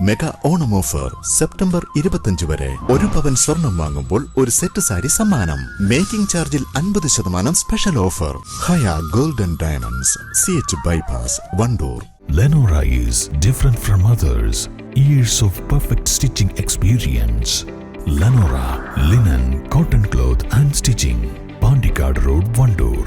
Mega Onam offer September 25 വരെ. 1 പവൻ സ്വർണം വാങ്ങുമ്പോൾ ഒരു സെറ്റ് സാരി സമ്മാനം. മേക്കിംഗ് ചാർജിൽ 50% special offer. Haya golden diamonds, CH bypass, Wandoor. Lenora is different from others. Years of perfect stitching experience. Lenora linen, cotton cloth and stitching. Pandikad Road, Vandoor.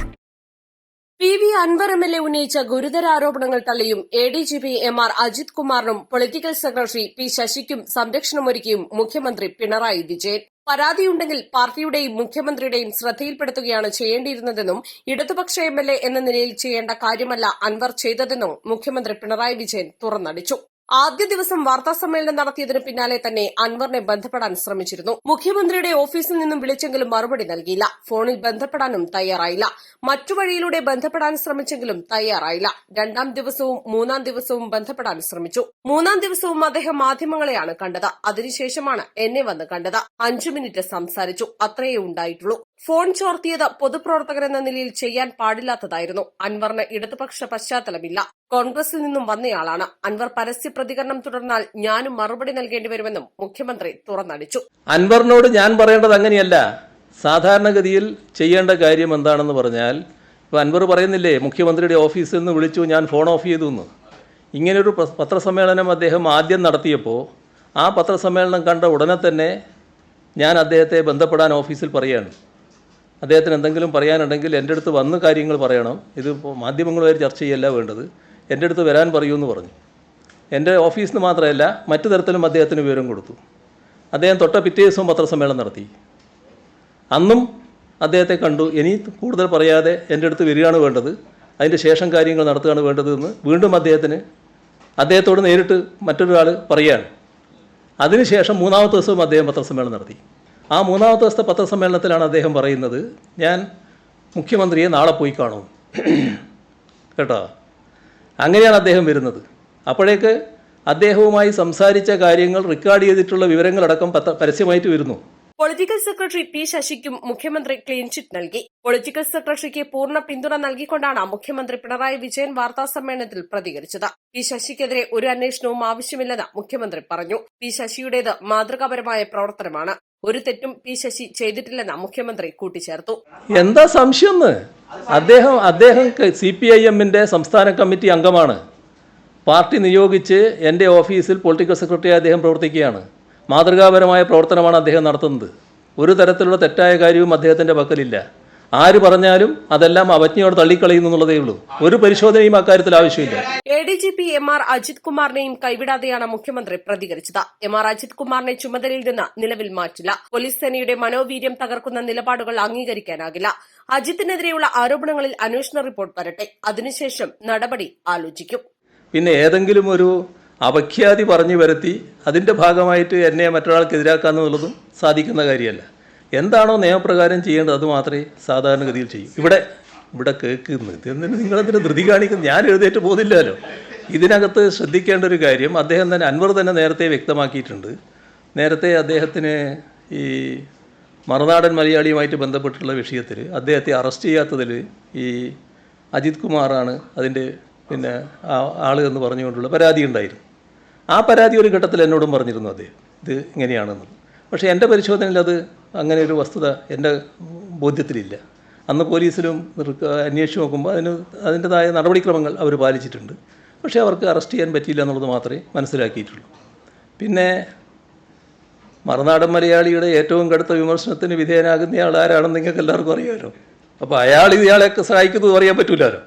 PV Anvar MLA ഉന്നയിച്ച ഗുരുതര ആരോപണങ്ങൾ തള്ളിയും ADGP MR അജിത് കുമാറിനും political secretary P ശശിക്കും സംരക്ഷണമൊരുക്കിയും മുഖ്യമന്ത്രി പിണറായി വിജയൻ. പരാതിയുണ്ടെങ്കിൽ പാർട്ടിയുടെയും മുഖ്യമന്ത്രിയുടെയും ശ്രദ്ധയിൽപ്പെടുത്തുകയാണ് ചെയ്യേണ്ടിയിരുന്നതെന്നും ഇടതുപക്ഷ MLA എന്ന നിലയിൽ ചെയ്യേണ്ട കാര്യമല്ല അൻവർ ചെയ്തതെന്നും മുഖ്യമന്ത്രി പിണറായി വിജയൻ തുറന്നടിച്ചു. ആദ്യ ദിവസം വാർത്താസമ്മേളനം നടത്തിയതിനു പിന്നാലെ തന്നെ അൻവറിനെ ബന്ധപ്പെടാൻ ശ്രമിച്ചിരുന്നു. മുഖ്യമന്ത്രിയുടെ ഓഫീസിൽ നിന്നും വിളിച്ചെങ്കിലും മറുപടി നൽകിയില്ല. ഫോണിൽ ബന്ധപ്പെടാനും തയ്യാറായില്ല. മറ്റു വഴിയിലൂടെ ബന്ധപ്പെടാൻ ശ്രമിച്ചെങ്കിലും തയ്യാറായില്ല. 2ാം ദിവസവും 3ാം ദിവസവും ബന്ധപ്പെടാൻ ശ്രമിച്ചു. 3ാം ദിവസവും അദ്ദേഹം മാധ്യമങ്ങളെയാണ് കണ്ടത്. അതിനുശേഷമാണ് എന്നെ വന്ന് കണ്ടത്. 5 മിനിറ്റ് സംസാരിച്ചു. അത്രയേ ഉണ്ടായിട്ടുള്ളൂ. ഫോൺ ചോർത്തിയത് പൊതുപ്രവർത്തകരെന്ന നിലയിൽ ചെയ്യാൻ പാടില്ലാത്തതായിരുന്നു. അൻവറിന് ഇടതുപക്ഷ പശ്ചാത്തലമില്ല. കോൺഗ്രസിൽ നിന്നും വന്നയാളാണ്. അൻവർ പരസ്യ പ്രതികരണം തുടർന്നാൽ ഞാനും മറുപടി നൽകേണ്ടി വരുമെന്നും മുഖ്യമന്ത്രി തുറന്നടിച്ചു. അൻവറിനോട് ഞാൻ പറയേണ്ടത് അങ്ങനെയല്ല. സാധാരണഗതിയിൽ ചെയ്യേണ്ട കാര്യം എന്താണെന്ന് പറഞ്ഞാൽ, ഇപ്പോൾ അൻവർ പറയുന്നില്ലേ മുഖ്യമന്ത്രിയുടെ ഓഫീസിൽ നിന്ന് വിളിച്ചു, ഞാൻ ഫോൺ ഓഫ് ചെയ്തു എന്ന്. ഇങ്ങനൊരു പത്രസമ്മേളനം അദ്ദേഹം ആദ്യം നടത്തിയപ്പോൾ ആ പത്രസമ്മേളനം കണ്ട ഉടനെ തന്നെ ഞാൻ അദ്ദേഹത്തെ ബന്ധപ്പെടാൻ ഓഫീസിൽ പറയുകയാണ്. അദ്ദേഹത്തിന് എന്തെങ്കിലും പറയാനുണ്ടെങ്കിൽ എൻ്റെ അടുത്ത് വന്ന് കാര്യങ്ങൾ പറയണം. ഇതിപ്പോൾ മാധ്യമങ്ങളുമായി ചർച്ച ചെയ്യല്ല വേണ്ടത്, എൻ്റെ അടുത്ത് വരാൻ പറയൂ എന്ന് പറഞ്ഞു. എൻ്റെ ഓഫീസിൽ നിന്ന് മാത്രമല്ല മറ്റു തരത്തിലും അദ്ദേഹത്തിന് വിവരം കൊടുത്തു. അദ്ദേഹം തൊട്ട പിറ്റേ ദിവസവും പത്രസമ്മേളനം നടത്തി. അന്നും അദ്ദേഹത്തെ കണ്ടു. ഇനി കൂടുതൽ പറയാതെ എൻ്റെ അടുത്ത് വരികയാണ് വേണ്ടത്, അതിൻ്റെ ശേഷം കാര്യങ്ങൾ നടത്തുകയാണ് വേണ്ടതെന്ന് വീണ്ടും അദ്ദേഹത്തോട് നേരിട്ട് മറ്റൊരാൾ പറയുകയാണ്. അതിനുശേഷം 3ാമത്തെ ദിവസവും അദ്ദേഹം പത്രസമ്മേളനം നടത്തി. ആ 3ാമത്തെ ദിവസത്തെ പത്രസമ്മേളനത്തിലാണ് അദ്ദേഹം പറയുന്നത്, ഞാൻ മുഖ്യമന്ത്രിയെ നാളെ പോയി കാണും കേട്ടോ. അങ്ങനെയാണ് അദ്ദേഹം വരുന്നത്. അപ്പോഴേക്ക് അദ്ദേഹവുമായി സംസാരിച്ച കാര്യങ്ങൾ റെക്കോർഡ് ചെയ്തിട്ടുള്ള വിവരങ്ങളടക്കം പരസ്യമായിട്ട് വരുന്നു. പൊളിറ്റിക്കൽ സെക്രട്ടറി P ശശിക്കും മുഖ്യമന്ത്രി ക്ലീൻ ചിറ്റ് നൽകി. പൊളിറ്റിക്കൽ സെക്രട്ടറിക്ക് പൂർണ്ണ പിന്തുണ നൽകിക്കൊണ്ടാണ് മുഖ്യമന്ത്രി പിണറായി വിജയൻ വാർത്താസമ്മേളനത്തിൽ പ്രതികരിച്ചത്. P ശശിക്കെതിരെ ഒരു അന്വേഷണവും ആവശ്യമില്ലെന്ന് മുഖ്യമന്ത്രി പറഞ്ഞു. P ശശിയുടേത് മാതൃകാപരമായ പ്രവർത്തനമാണ്. ഒരു തെറ്റും P ശശി ചെയ്തിട്ടില്ലെന്ന് മുഖ്യമന്ത്രി കൂട്ടിച്ചേർത്തു. എന്താ സംശയം? അദ്ദേഹം CPIM-ന്റെ സംസ്ഥാന കമ്മിറ്റി അംഗമാണ്. പാർട്ടി നിയോഗിച്ച് എൻ്റെ ഓഫീസിൽ പൊളിറ്റിക്കൽ സെക്രട്ടറിയായി അദ്ദേഹം പ്രവർത്തിക്കുകയാണ്. മാതൃകാപരമായ പ്രവർത്തനമാണ് അദ്ദേഹം നടത്തുന്നത്. ഒരു തരത്തിലുള്ള തെറ്റായ കാര്യവും അദ്ദേഹത്തിൻ്റെ പക്കലില്ല. ആര് പറഞ്ഞാലും അതെല്ലാം അവജ്ഞയോട് തള്ളിക്കളയുന്നു എന്നുള്ളതേ ഉള്ളൂ. ഒരു പരിശോധനയും അക്കാര്യത്തിൽ ആവശ്യമില്ല. ADGP MR അജിത് കുമാറിനെയും കൈവിടാതെയാണ് മുഖ്യമന്ത്രി പ്രതികരിച്ചത്. MR അജിത് കുമാറിനെ ചുമതലയിൽ നിന്ന് നിലവിൽ മാറ്റില്ല. പോലീസ് സേനയുടെ മനോവീര്യം തകർക്കുന്ന നിലപാടുകൾ അംഗീകരിക്കാനാകില്ല. അജിത്തിനെതിരെയുള്ള ആരോപണങ്ങളിൽ അന്വേഷണ റിപ്പോർട്ട് വരട്ടെ, അതിനുശേഷം നടപടി ആലോചിക്കും. പിന്നെ ഏതെങ്കിലും ഒരു അപഖ്യാതി പറഞ്ഞു വരുത്തി അതിൻ്റെ ഭാഗമായിട്ട് എന്നെ മറ്റൊരാൾക്കെതിരാക്കാന്നുള്ളതും സാധിക്കുന്ന കാര്യമല്ല. എന്താണോ നിയമപ്രകാരം ചെയ്യേണ്ടത് അത് മാത്രമേ സാധാരണഗതിയിൽ ചെയ്യൂ. ഇവിടെ കേൾക്കുന്നത് എന്തിനു നിങ്ങളതിന് ധൃതി കാണിക്കുന്നത്? ഞാൻ എഴുന്നേറ്റ് പോകുന്നില്ലല്ലോ. ഇതിനകത്ത് ശ്രദ്ധിക്കേണ്ട ഒരു കാര്യം, അദ്ദേഹം തന്നെ അൻവർ തന്നെ നേരത്തെ വ്യക്തമാക്കിയിട്ടുണ്ട്. നേരത്തെ അദ്ദേഹത്തിന് ഈ മറുനാടൻ മലയാളിയുമായിട്ട് ബന്ധപ്പെട്ടുള്ള വിഷയത്തിൽ അദ്ദേഹത്തെ അറസ്റ്റ് ചെയ്യാത്തതിൽ ഈ അജിത് കുമാറാണ് അതിൻ്റെ ആൾ എന്ന് പറഞ്ഞുകൊണ്ടുള്ള പരാതി ഉണ്ടായിരുന്നു. ആ പരാതി ഒരു ഘട്ടത്തിൽ എന്നോടും പറഞ്ഞിരുന്നു അദ്ദേഹം ഇത് ഇങ്ങനെയാണെന്നത്. പക്ഷേ എൻ്റെ പരിശോധനയിൽ അത് അങ്ങനെ ഒരു വസ്തുത എൻ്റെ ബോധ്യത്തിലില്ല. അന്ന് പോലീസിലും അന്വേഷിച്ച് നോക്കുമ്പോൾ അതിൻ്റെതായ നടപടിക്രമങ്ങൾ അവർ പാലിച്ചിട്ടുണ്ട്. പക്ഷേ അവർക്ക് അറസ്റ്റ് ചെയ്യാൻ പറ്റിയില്ല എന്നുള്ളത് മാത്രമേ മനസ്സിലാക്കിയിട്ടുള്ളൂ. പിന്നെ മറുനാടൻ മലയാളിയുടെ ഏറ്റവും കടുത്ത വിമർശനത്തിന് വിധേയനാകുന്നയാൾ ആരാണെന്ന് നിങ്ങൾക്ക് എല്ലാവർക്കും അറിയാമല്ലോ. അപ്പോൾ ഇയാളെയൊക്കെ സഹായിക്കുന്നത് അറിയാൻ പറ്റില്ലല്ലോ.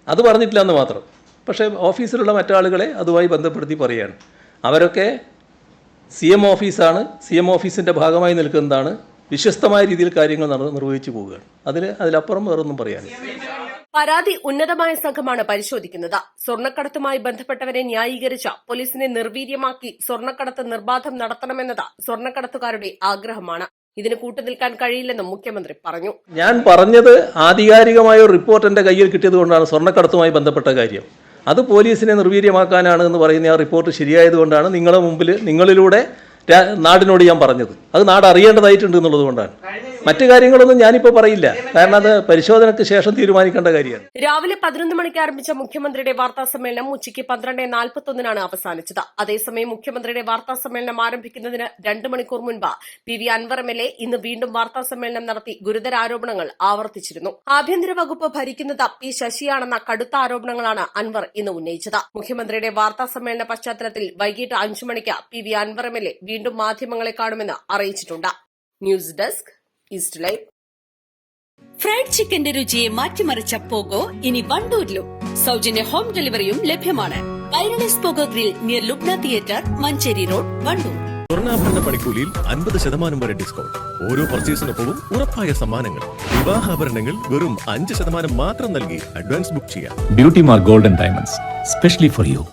അത് പറഞ്ഞിട്ടില്ല എന്ന് മാത്രം. പക്ഷേ ഓഫീസിലുള്ള മറ്റാളുകളെ അതുമായി ബന്ധപ്പെടുത്തി പറയുകയാണ്. അവരൊക്കെ CM ഓഫീസാണ്, CM ഓഫീസിൻ്റെ ഭാഗമായി നിൽക്കുന്നതാണ്, വിശ്വസ്തമായ രീതിയിൽ കാര്യങ്ങൾ നിർവഹിച്ചു പോവുകയാണ്. അതിലപ്പുറം വേറൊന്നും പറയാനില്ല. പരാതി ഉന്നതമായ സംഘമാണ് പരിശോധിക്കുന്നത്. സ്വർണ്ണക്കടത്തുമായി ബന്ധപ്പെട്ടവരെ ന്യായീകരിച്ച പോലീസിനെ നിർവീര്യമാക്കി സ്വർണ്ണക്കടത്ത് നിർബാധം നടത്തണമെന്നത് സ്വർണ്ണക്കടത്തുകാരുടെ ആഗ്രഹമാണ്. ഇതിന് കൂട്ടുനിൽക്കാൻ കഴിയില്ലെന്നും മുഖ്യമന്ത്രി പറഞ്ഞു. ഞാൻ പറഞ്ഞത് ആധികാരികമായ ഒരു റിപ്പോർട്ട് എൻ്റെ കയ്യിൽ കിട്ടിയത് കൊണ്ടാണ് സ്വർണ്ണക്കടത്തുമായി ബന്ധപ്പെട്ട കാര്യം. അത് പോലീസിനെ നിർവീര്യമാക്കാനാണ് എന്ന് പറയുന്ന ആ റിപ്പോർട്ട് ശരിയായതുകൊണ്ടാണ് നിങ്ങളുടെ മുമ്പിൽ നിങ്ങളിലൂടെ നാടിനോട് ഞാൻ പറഞ്ഞത്. അത് നാട് അറിയേണ്ടതായിട്ടുണ്ട് എന്നുള്ളത് കൊണ്ടാണ്. മറ്റു കാര്യങ്ങളൊന്നും ഞാനിപ്പോൾ പറയില്ല, കാരണം അത് പരിശോധനയ്ക്ക് ശേഷം തീരുമാനിക്കേണ്ട കാര്യമാണ്. രാവിലെ 11 മണിക്ക് ആരംഭിച്ച മുഖ്യമന്ത്രിയുടെ വാർത്താ സമ്മേളനം ഉച്ചയ്ക്ക് 12:41 അവസാനിച്ചത്. അതേസമയം മുഖ്യമന്ത്രിയുടെ വാർത്താ സമ്മേളനം ആരംഭിക്കുന്നതിന് 2 മണിക്കൂർ മുൻപ് PV അൻവർ MLA ഇന്ന് വീണ്ടും വാർത്താ സമ്മേളനം നടത്തി ഗുരുതര ആരോപണങ്ങൾ ആവർത്തിച്ചിരുന്നു. ആഭ്യന്തര വകുപ്പ് ഭരിക്കുന്നത് P ശശിയാണെന്ന കടുത്ത ആരോപണങ്ങളാണ് അൻവർ ഇന്ന് ഉന്നയിച്ചത്. മുഖ്യമന്ത്രിയുടെ വാർത്താ സമ്മേളന പശ്ചാത്തലത്തിൽ വൈകിട്ട് 5 മണിക്ക് PV അൻവർ MLA വീണ്ടും മാധ്യമങ്ങളെ കാണുമെന്ന് അറിയിച്ചിട്ടുണ്ട്. News desk east live. Fried ചിക്കന്റെ രുചിയെ മാറ്റിമറിച്ച പോഗോ ഇനി വണ്ടൂരിലും. സൗജന്യ ഹോം ഡെലിവറിയും ലഭ്യമാണ്. Kairalis pogo grill near Lubna theatre, Manjeri road, Vandoor. സ്വർണ്ണാഭരണ പണിക്കൂലിയിൽ 50% വരെ ഡിസ്കൗണ്ട്. ഓരോ പർച്ചേസിനൊപ്പവും ഉറപ്പായ സമ്മാനങ്ങൾ. വിവാഹാഭരണങ്ങൾ വെറും 5% മാത്രം നൽകി അഡ്വാൻസ് ബുക്ക് ചെയ്യാം. Beauty Mark Gold and Diamonds, specially for you.